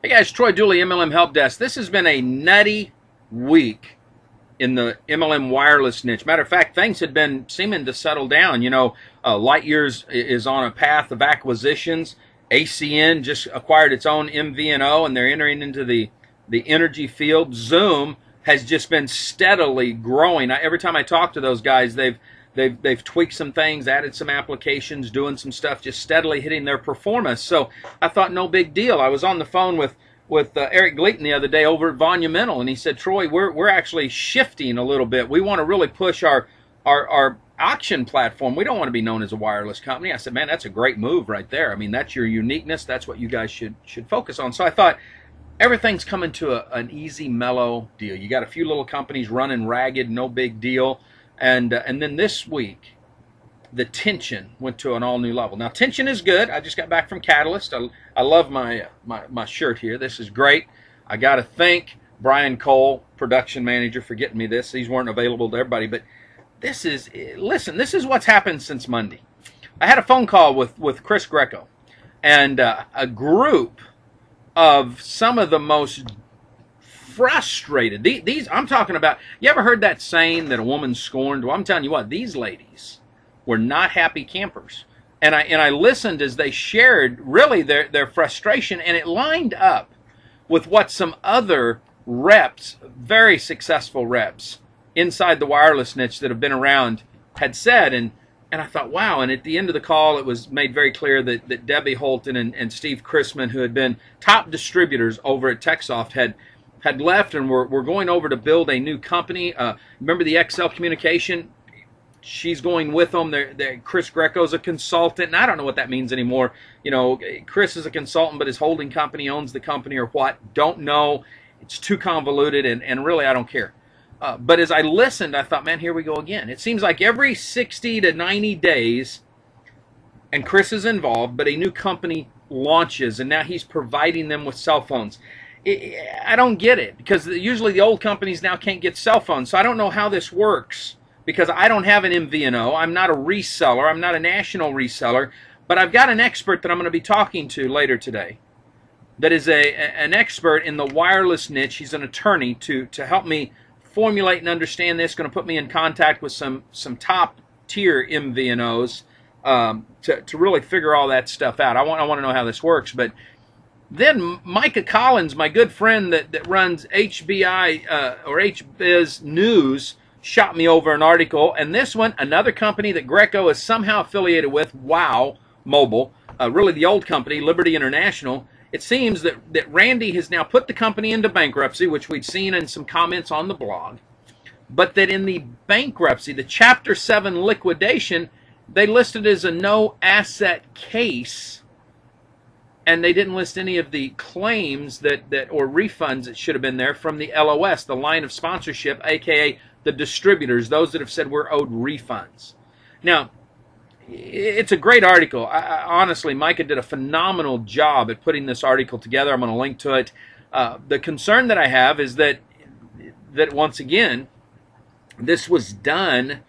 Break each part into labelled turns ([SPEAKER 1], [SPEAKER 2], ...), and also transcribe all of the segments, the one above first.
[SPEAKER 1] Hey guys, Troy Dooley, MLM Help Desk. This has been a nutty week in the MLM wireless niche. Matter of fact, things had been seeming to settle down. You know, Lightyears is on a path of acquisitions. ACN just acquired its own MVNO, and they're entering into the energy field. Zoom has just been steadily growing. Every time I talk to those guys, they've tweaked some things, added some applications, doing some stuff, just steadily hitting their performance. So I thought, no big deal. I was on the phone with Eric Gleaton the other day over at Monumental, and he said, Troy, we're actually shifting a little bit. We want to really push our auction platform. We don't want to be known as a wireless company. I said, man, that's a great move right there. I mean, that's your uniqueness. That's what you guys should focus on. So I thought, everything's coming to an easy, mellow deal. You got a few little companies running ragged, no big deal. And then this week, the tension went to an all-new level. Now, tension is good. I just got back from Catalyst. I love my shirt here. This is great. I got to thank Brian Cole, production manager, for getting me this. These weren't available to everybody, but this is, listen, this is what's happened since Monday. I had a phone call with Chris Greco, and a group of some of the most frustrated. These I'm talking about. You ever heard that saying that a woman scorned? Well, I'm telling you what, these ladies were not happy campers. And I listened as they shared really their frustration, and it lined up with what some other reps, very successful reps inside the wireless niche that have been around, had said. And I thought, wow. And at the end of the call, it was made very clear that Debbie Holton and Steve Chrisman, who had been top distributors over at TechSoft, had left and were going over to build a new company. Remember the XL Communication? She's going with them. Chris Greco's a consultant, and I don't know what that means anymore. You know, Chris is a consultant, but his holding company owns the company or what. Don't know. It's too convoluted, and really I don't care. But as I listened, I thought, man, here we go again. It seems like every 60 to 90 days, and Chris is involved, but a new company launches, and now he's providing them with cell phones. I don't get it, because usually the old companies now can't get cell phones. So I don't know how this works, because I don't have an MVNO. I'm not a reseller. I'm not a national reseller. But I've got an expert that I'm going to be talking to later today that is an expert in the wireless niche. He's an attorney to help me formulate and understand this. Going to put me in contact with some top-tier MVNOs to really figure all that stuff out. I want to know how this works, but then Micah Collins, my good friend that runs HBI or HBiz News, shot me over an article. And this one, another company that Greco is somehow affiliated with, Wow Mobile, really the old company, Liberty International. It seems that Randy has now put the company into bankruptcy, which we'd seen in some comments on the blog. But that in the bankruptcy, the Chapter 7 liquidation, they listed as a no asset case. And they didn't list any of the claims or refunds that should have been there from the LOS, the line of sponsorship, aka the distributors, those that have said we're owed refunds. Now, it's a great article. Honestly, Micah did a phenomenal job at putting this article together. I'm going to link to it. The concern that I have is that once again, this was done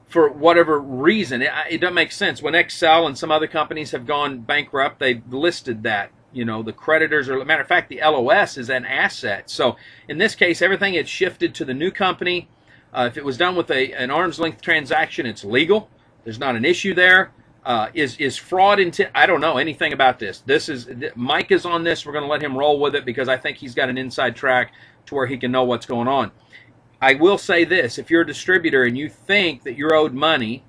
[SPEAKER 1] for whatever reason. It doesn't make sense. When XL and some other companies have gone bankrupt, they've listed that. You know, the creditors, or matter of fact, the LOS is an asset. So in this case, everything had shifted to the new company. If it was done with an arm's length transaction, it's legal. There's not an issue there. Is fraud intent? I don't know anything about this. Mike is on this. We're going to let him roll with it because I think he's got an inside track to where he can know what's going on. I will say this: if you're a distributor and you think that you're owed money,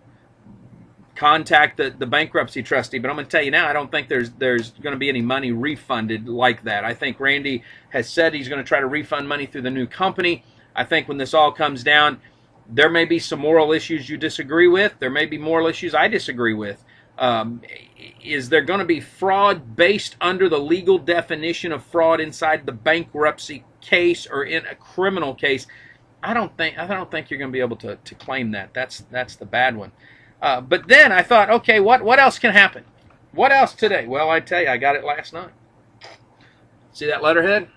[SPEAKER 1] contact the bankruptcy trustee. But I'm going to tell you now, I don't think there's going to be any money refunded like that. I think Randy has said he's going to try to refund money through the new company. I think when this all comes down, there may be some moral issues you disagree with. There may be moral issues I disagree with. Is there going to be fraud based under the legal definition of fraud inside the bankruptcy case or in a criminal case? I don't think you're going to be able to claim that. That's the bad one. But then I thought, okay, what else can happen? What else today? Well, I tell you, I got it last night. See that letterhead?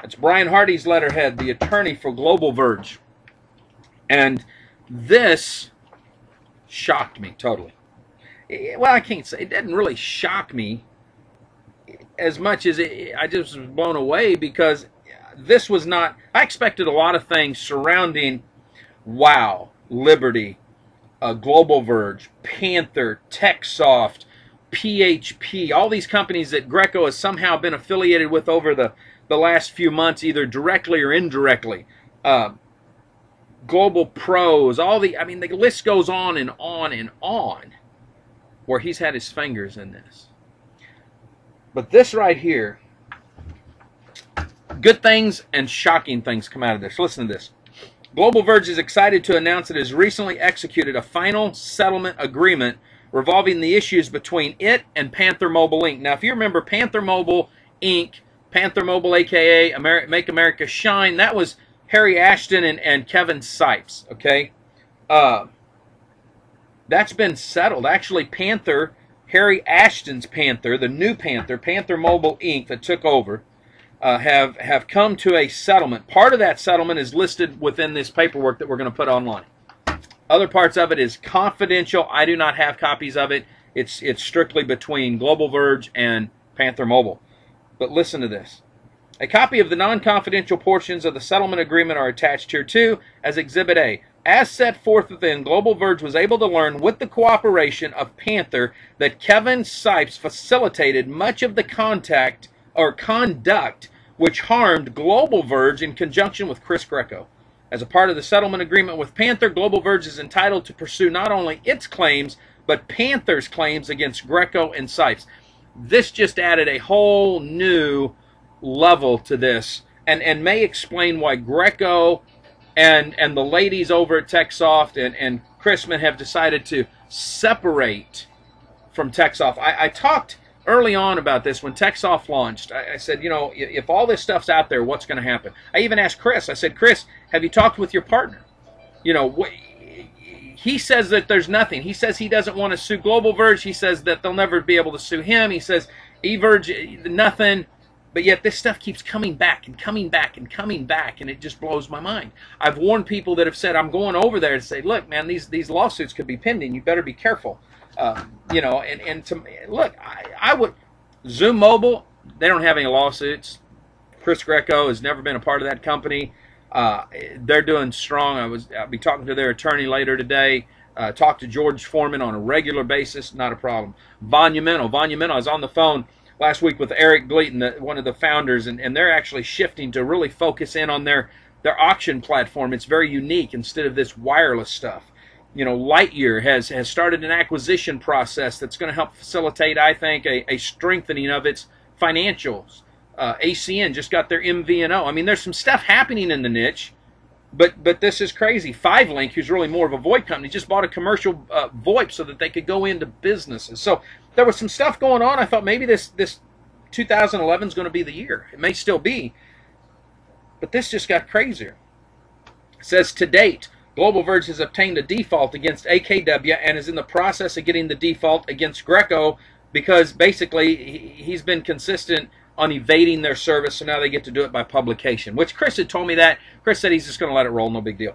[SPEAKER 1] That's Brian Hardy's letterhead, the attorney for Global Verge. And this shocked me totally. Well, I can't say it didn't really shock me. as much as I just was blown away, because this was not, I expected a lot of things surrounding Wow, Liberty, Global Verge, Panther, TechSoft, PHP, all these companies that Greco has somehow been affiliated with over the last few months, either directly or indirectly. Global Pros, I mean, the list goes on and on and on, where he's had his fingers in this. But this right here, good things and shocking things come out of this. Listen to this. Global Verge is excited to announce it has recently executed a final settlement agreement revolving the issues between it and Panther Mobile Inc. Now, if you remember Panther Mobile Inc., Panther Mobile, a.k.a. Make America Shine, that was Harry Ashton and Kevin Sipes, okay? That's been settled. Actually, Panther, Harry Ashton's Panther, the new Panther, Panther Mobile Inc., that took over, have come to a settlement. Part of that settlement is listed within this paperwork that we're going to put online. Other parts of it is confidential. I do not have copies of it. It's strictly between Global Verge and Panther Mobile. But listen to this. A copy of the non-confidential portions of the settlement agreement are attached here too as Exhibit A. As set forth within, Global Verge was able to learn with the cooperation of Panther that Kevin Sipes facilitated much of the conduct which harmed Global Verge in conjunction with Chris Greco. As a part of the settlement agreement with Panther, Global Verge is entitled to pursue not only its claims, but Panther's claims against Greco and Sipes. This just added a whole new level to this, and may explain why Greco and the ladies over at TechSoft and Chrisman have decided to separate from TechSoft. I talked early on about this when TechSoft launched. I said, you know, if all this stuff's out there, what's going to happen? I even asked Chris. I said, Chris, have you talked with your partner? You know, he says that there's nothing. He says he doesn't want to sue Global Verge. He says that they'll never be able to sue him. He says eVerge, nothing. But yet this stuff keeps coming back and coming back and coming back, and it just blows my mind. I've warned people that have said, I'm going over there to say, look, man, these lawsuits could be pending. You better be careful. You know, and to look, I would, Zoom Mobile, they don't have any lawsuits. Chris Greco has never been a part of that company. They're doing strong. I'll be talking to their attorney later today. Talk to George Foreman on a regular basis. Not a problem. Monumental. I was on the phone last week with Eric Gleaton, one of the founders, and they're actually shifting to really focus in on their auction platform. It's very unique instead of this wireless stuff. You know, Lightyear has started an acquisition process that's going to help facilitate, I think, a strengthening of its financials. ACN just got their MVNO. I mean, there's some stuff happening in the niche, but this is crazy. 5Link, who's really more of a VoIP company, just bought a commercial VoIP so that they could go into businesses. So there was some stuff going on. I thought maybe this 2011 is going to be the year. It may still be, but this just got crazier. It says, to date, Global Verge has obtained a default against AKW and is in the process of getting the default against Greco because basically he's been consistent on evading their service, so now they get to do it by publication, which Chris had told me that. Chris said he's just going to let it roll, no big deal.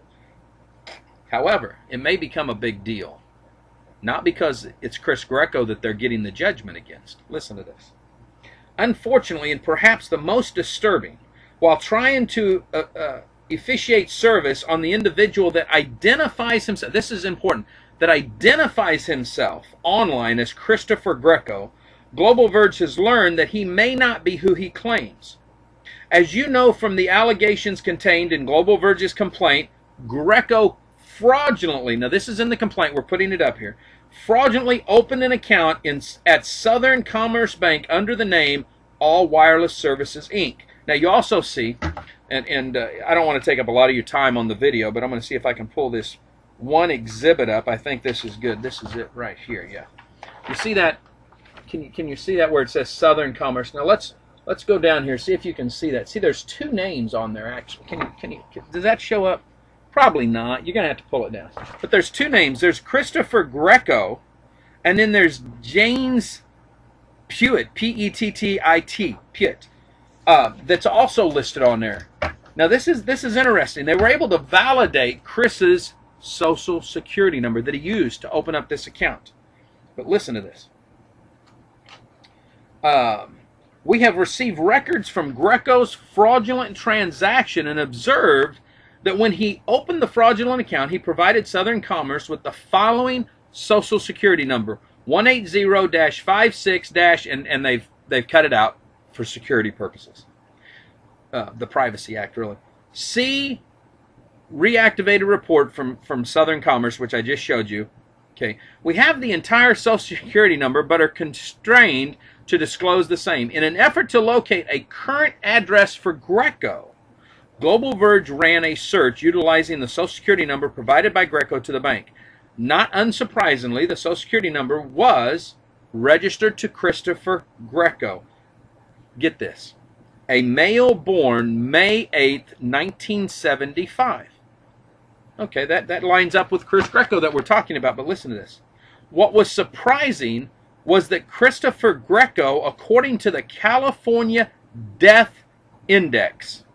[SPEAKER 1] However, it may become a big deal, not because it's Chris Greco that they're getting the judgment against. Listen to this. Unfortunately, and perhaps the most disturbing, while trying to officiate service on the individual that identifies himself, this is important, that identifies himself online as Christopher Greco, Global Verge has learned that he may not be who he claims. As you know from the allegations contained in Global Verge's complaint, Greco fraudulently, now this is in the complaint, we're putting it up here, fraudulently opened an account at Southern Commerce Bank under the name All Wireless Services, Inc. Now you also see, and I don't want to take up a lot of your time on the video, but I'm going to see if I can pull this one exhibit up. I think this is good. This is it right here, yeah. You see that? Can you see that where it says Southern Commerce? Now let's go down here, see if you can see that. See, there's two names on there actually. Does that show up? Probably not. You're gonna have to pull it down. But there's two names. There's Christopher Greco, and then there's James Pewitt, P-E-T-T-I-T, Pewitt. That's also listed on there. Now this is interesting. They were able to validate Chris's social security number that he used to open up this account. But listen to this. We have received records from Greco's fraudulent transaction and observed that when he opened the fraudulent account, he provided Southern Commerce with the following Social Security number, 180-56- and they've cut it out for security purposes. The Privacy Act, really. See reactivated report from Southern Commerce, which I just showed you. Okay, we have the entire Social Security number, but are constrained to disclose the same. In an effort to locate a current address for Greco, Global Verge ran a search utilizing the Social Security number provided by Greco to the bank. Not unsurprisingly, the Social Security number was registered to Christopher Greco. Get this. A male born May 8th, 1975. Okay, that lines up with Chris Greco that we're talking about, but listen to this. What was surprising was that Christopher Greco, according to the California Death Index,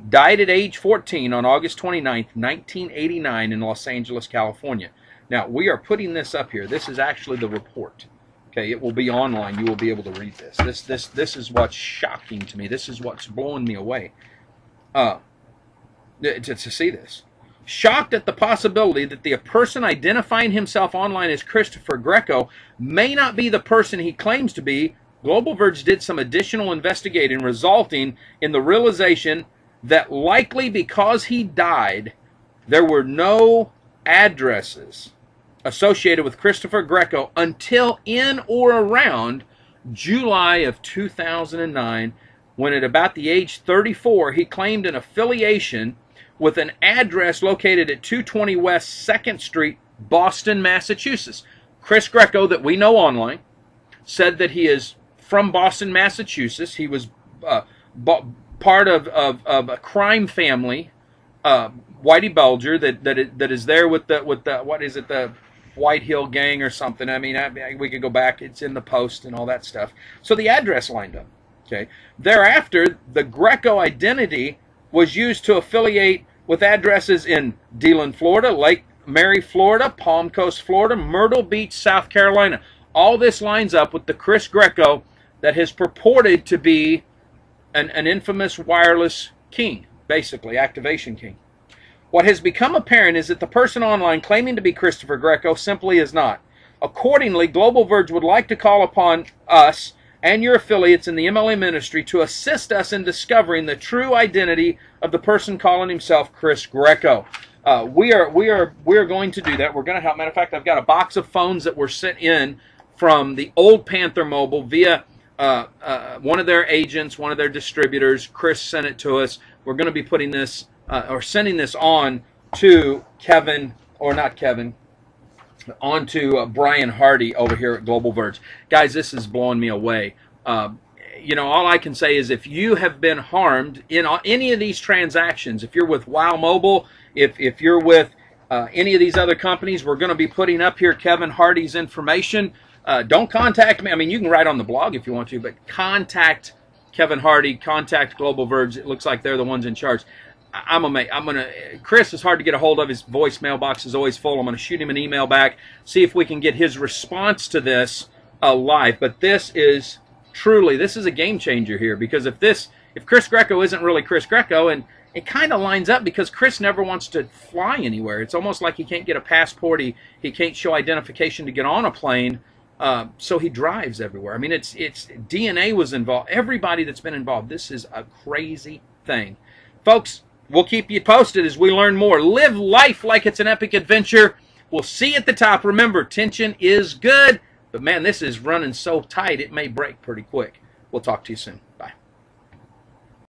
[SPEAKER 1] died at age 14 on August 29th, 1989 in Los Angeles, California. Now, we are putting this up here. This is actually the report. Okay, it will be online. You will be able to read this. This is what's shocking to me. This is what's blowing me away. To see this. Shocked at the possibility that the person identifying himself online as Christopher Greco may not be the person he claims to be, Global Verge did some additional investigating, resulting in the realization that likely because he died, there were no addresses associated with Christopher Greco until in or around July of 2009, when at about the age 34, he claimed an affiliation with an address located at 220 West 2nd Street, Boston, Massachusetts. Chris Greco, that we know online, said that he is from Boston, Massachusetts. He was part of a crime family, Whitey Bulger, that is there with the what is it, the White Hill Gang or something. I mean, we could go back. It's in the Post and all that stuff. So the address lined up. Okay. Thereafter, the Greco identity was used to affiliate with addresses in Deland, Florida, Lake Mary, Florida, Palm Coast, Florida, Myrtle Beach, South Carolina. All this lines up with the Chris Greco that has purported to be an infamous wireless king, basically, activation king. What has become apparent is that the person online claiming to be Christopher Greco simply is not. Accordingly, Global Verge would like to call upon us and your affiliates in the MLM industry to assist us in discovering the true identity of the person calling himself Chris Greco. We are going to do that. We're going to help. Matter of fact, I've got a box of phones that were sent in from the old Panther Mobile via one of their agents, one of their distributors. Chris sent it to us. We're going to be putting this or sending this on to Kevin, or not Kevin, on to Brian Hardy over here at Global Verge. Guys, this is blowing me away. You know, all I can say is if you have been harmed in any of these transactions, if you're with WOW Mobile, if you're with any of these other companies, we're going to be putting up here Kevin Hardy's information. Don't contact me. I mean, you can write on the blog if you want to, but contact Kevin Hardy, contact Global Verge. It looks like they're the ones in charge. Chris is hard to get a hold of. His voicemail box is always full. I'm going to shoot him an email back, see if we can get his response to this live. But this is a game changer here, because if Chris Greco isn't really Chris Greco, and it kind of lines up because Chris never wants to fly anywhere. It's almost like he can't get a passport. He can't show identification to get on a plane. So he drives everywhere. I mean, it's DNA was involved. Everybody that's been involved. This is a crazy thing, folks. We'll keep you posted as we learn more. Live life like it's an epic adventure. We'll see you at the top. Remember, tension is good, but man, this is running so tight it may break pretty quick. We'll talk to you soon.